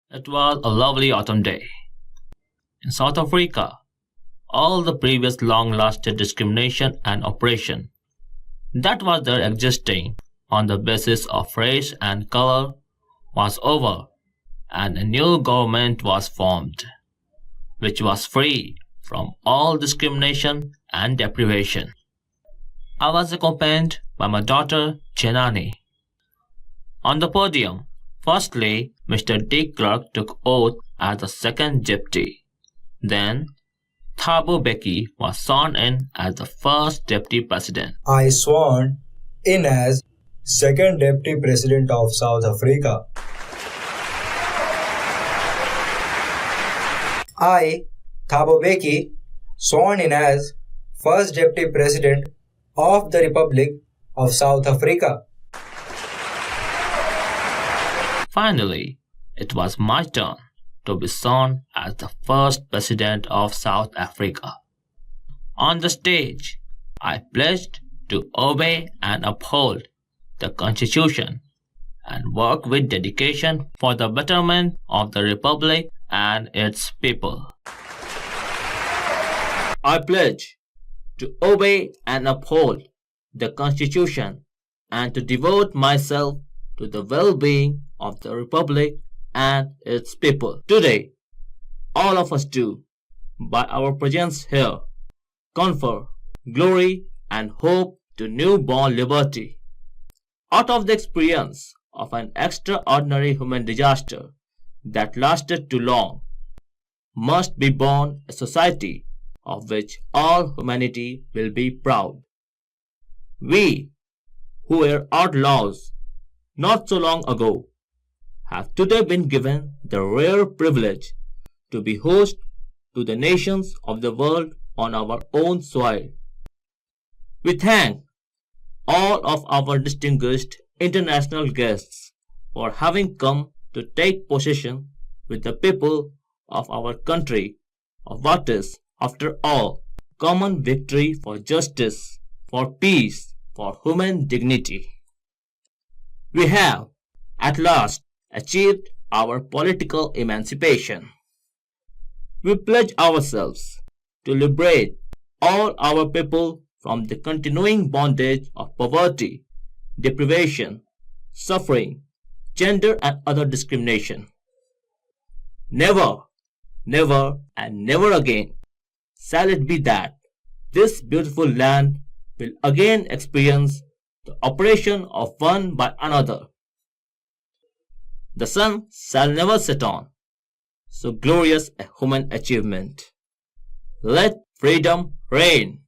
It was a lovely autumn day. In South Africa, all the previous long-lasting discrimination and oppression that was there existing on the basis of race and color was over, and a new government was formed, which was free from all discrimination and deprivation. I was accompanied by my daughter Janani. On the podium, firstly, Mr. De Klerk took oath as the second deputy. Then, Thabo Mbeki was sworn in as the first deputy president. I sworn in as second deputy president of South Africa. I, Thabo Mbeki, sworn in as first deputy president of the Republic of South Africa. Finally, it was my turn to be sworn as the first president of South Africa. On the stage, I pledged to obey and uphold the Constitution and work with dedication for the betterment of the Republic and its people. I pledge to obey and uphold the Constitution and to devote myself to the well-being of the Republic and its people. Today, all of us do, by our presence here, confer glory and hope to newborn liberty. Out of the experience of an extraordinary human disaster that lasted too long, must be born a society of which all humanity will be proud. We, who were outlaws not so long ago, have today been given the rare privilege to be host to the nations of the world on our own soil. We thank all of our distinguished international guests for having come to take possession with the people of our country of what is, after all, common victory for justice, for peace, for human dignity. We have, at last, achieved our political emancipation. We pledge ourselves to liberate all our people from the continuing bondage of poverty, deprivation, suffering, gender and other discrimination. Never, never and never again shall it be that this beautiful land will again experience the oppression of one by another. The sun shall never set on so glorious a human achievement. Let freedom reign.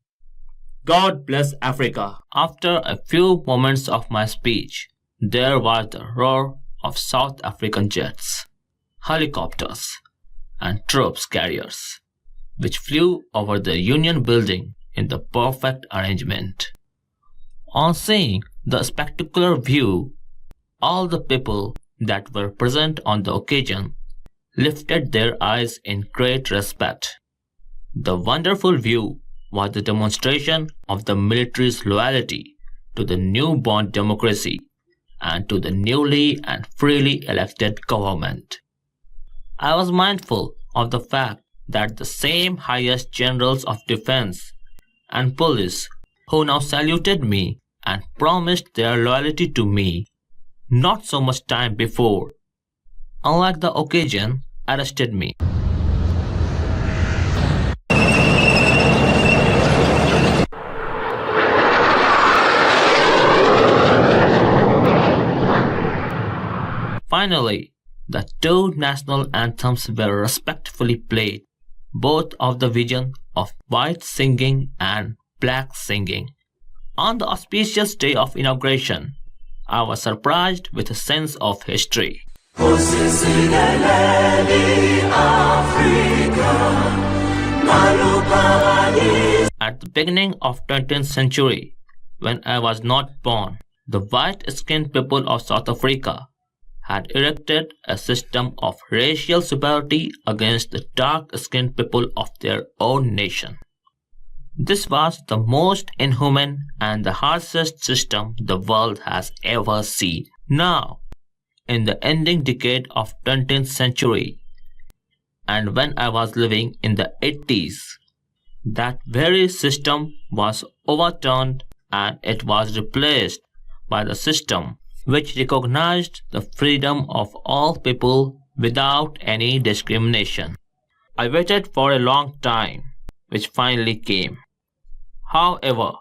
God bless Africa. After a few moments of my speech, there was the roar of South African jets, helicopters, and troops carriers, which flew over the Union building in the perfect arrangement. On seeing the spectacular view, all the people that were present on the occasion lifted their eyes in great respect. The wonderful view was the demonstration of the military's loyalty to the newborn democracy and to the newly and freely elected government. I was mindful of the fact that the same highest generals of defense and police who now saluted me and promised their loyalty to me not so much time before, unlike the occasion, arrested me. Finally, the two national anthems were respectfully played, both of the vision of white singing and black singing. On the auspicious day of inauguration, I was surprised with a sense of history. At the beginning of 20th century, when I was not born, the white-skinned people of South Africa had erected a system of racial superiority against the dark-skinned people of their own nation. This was the most inhuman and the harshest system the world has ever seen. Now, in the ending decade of 20th century, and when I was living in the 80s, that very system was overturned and it was replaced by the system which recognized the freedom of all people without any discrimination. I waited for a long time, which finally came. However,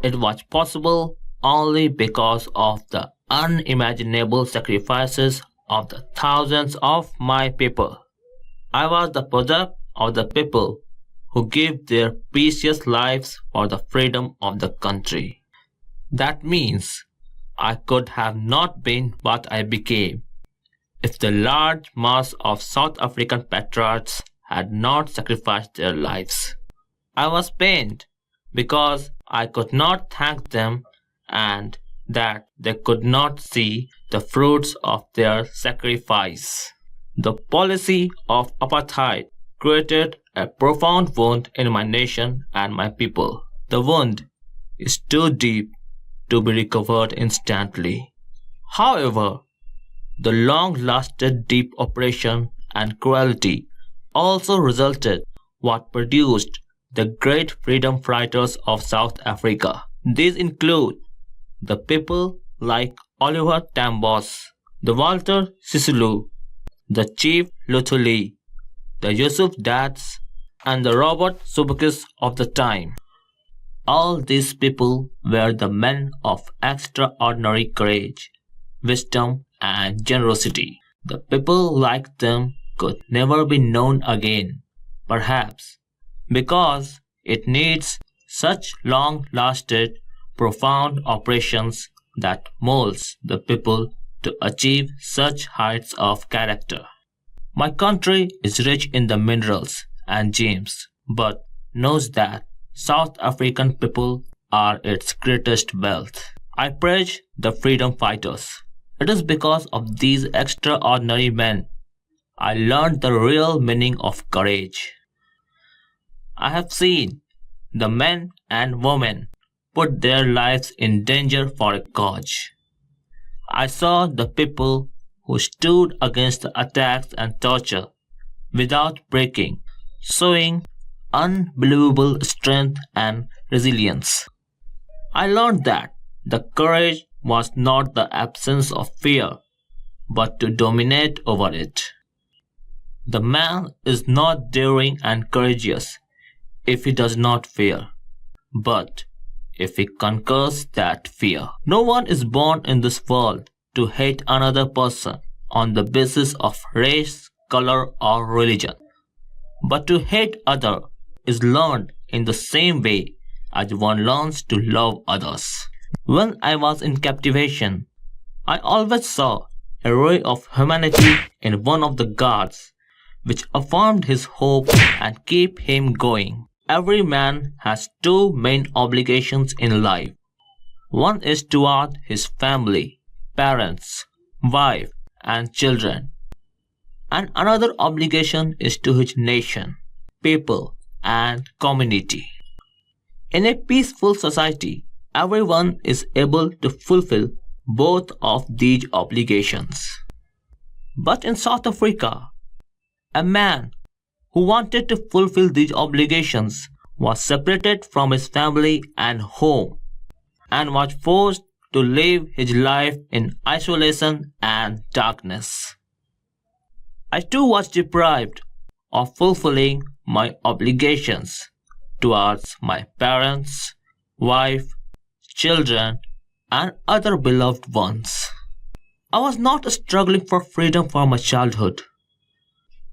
it was possible only because of the unimaginable sacrifices of the thousands of my people. I was the product of the people who gave their precious lives for the freedom of the country. That means I could have not been what I became if the large mass of South African patriots had not sacrificed their lives. I was pained because I could not thank them and that they could not see the fruits of their sacrifice. The policy of apartheid created a profound wound in my nation and my people. The wound is too deep to be recovered instantly. However, the long-lasted deep oppression and cruelty also resulted what produced the great freedom fighters of South Africa. These include the people like Oliver Tambos, the Walter Sisulu, the Chief Luthuli, the Yusuf Dats, and the Robert Sobukis of the time. All these people were the men of extraordinary courage, wisdom, and generosity. The people like them could never be known again, perhaps because it needs such long-lasted, profound operations that molds the people to achieve such heights of character. My country is rich in the minerals and gems, but knows that South African people are its greatest wealth. I praise the freedom fighters. It is because of these extraordinary men I learned the real meaning of courage. I have seen the men and women put their lives in danger for a cause. I saw the people who stood against the attacks and torture without breaking, showing unbelievable strength and resilience. I learned that the courage was not the absence of fear, but to dominate over it. The man is not daring and courageous if he does not fear, but if he conquers that fear. No one is born in this world to hate another person on the basis of race, color, or religion. But to hate other is learned in the same way as one learns to love others. When I was in captivation, I always saw a ray of humanity in one of the guards, which affirmed his hope and kept him going. Every man has two main obligations in life. One is toward his family, parents, wife, and children. And another obligation is to his nation, people, and community. In a peaceful society, everyone is able to fulfill both of these obligations. But in South Africa, a man who wanted to fulfill these obligations was separated from his family and home and was forced to live his life in isolation and darkness. I too was deprived of fulfilling my obligations towards my parents, wife, children, and other beloved ones. I was not struggling for freedom from my childhood.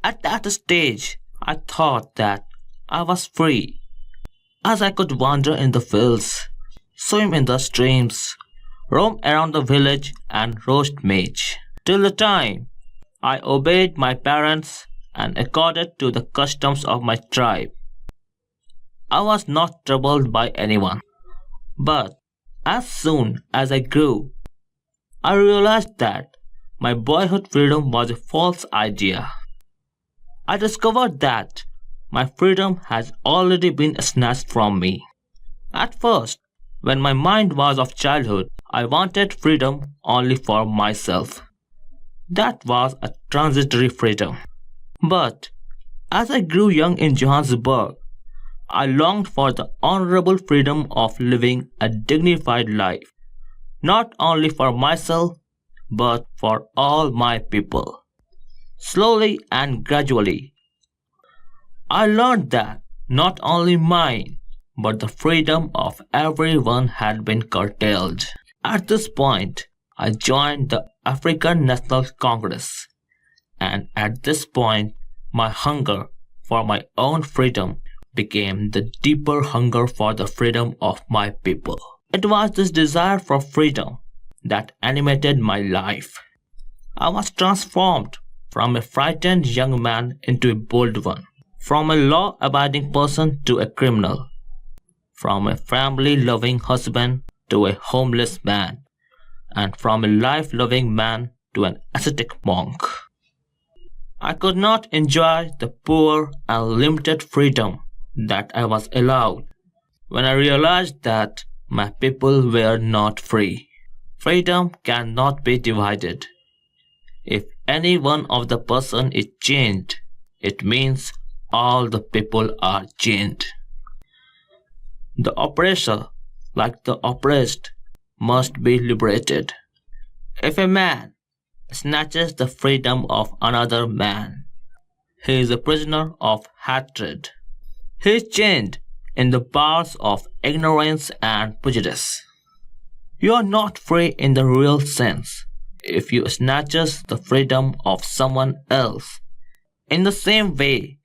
At that stage, I thought that I was free, as I could wander in the fields, swim in the streams, roam around the village and roast meat, till the time I obeyed my parents and accorded to the customs of my tribe. I was not troubled by anyone, but as soon as I grew, I realized that my boyhood freedom was a false idea. I discovered that my freedom has already been snatched from me. At first, when my mind was of childhood, I wanted freedom only for myself. That was a transitory freedom. But as I grew young in Johannesburg, I longed for the honorable freedom of living a dignified life, not only for myself, but for all my people. Slowly and gradually, I learned that not only mine, but the freedom of everyone had been curtailed. At this point, I joined the African National Congress, and at this point, my hunger for my own freedom became the deeper hunger for the freedom of my people. It was this desire for freedom that animated my life. I was transformed from a frightened young man into a bold one, from a law abiding person to a criminal, from a family loving husband to a homeless man, and from a life loving man to an ascetic monk. I could not enjoy the poor and limited freedom that I was allowed when I realized that my people were not free. Freedom cannot be divided. If any one of the person is chained, it means all the people are chained. The oppressor, like the oppressed, must be liberated. If a man snatches the freedom of another man, he is a prisoner of hatred. He is chained in the bars of ignorance and prejudice. You are not free in the real sense if you snatches the freedom of someone else, in the same way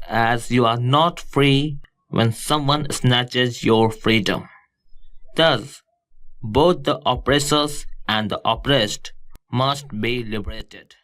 as you are not free when someone snatches your freedom. Thus, both the oppressors and the oppressed must be liberated.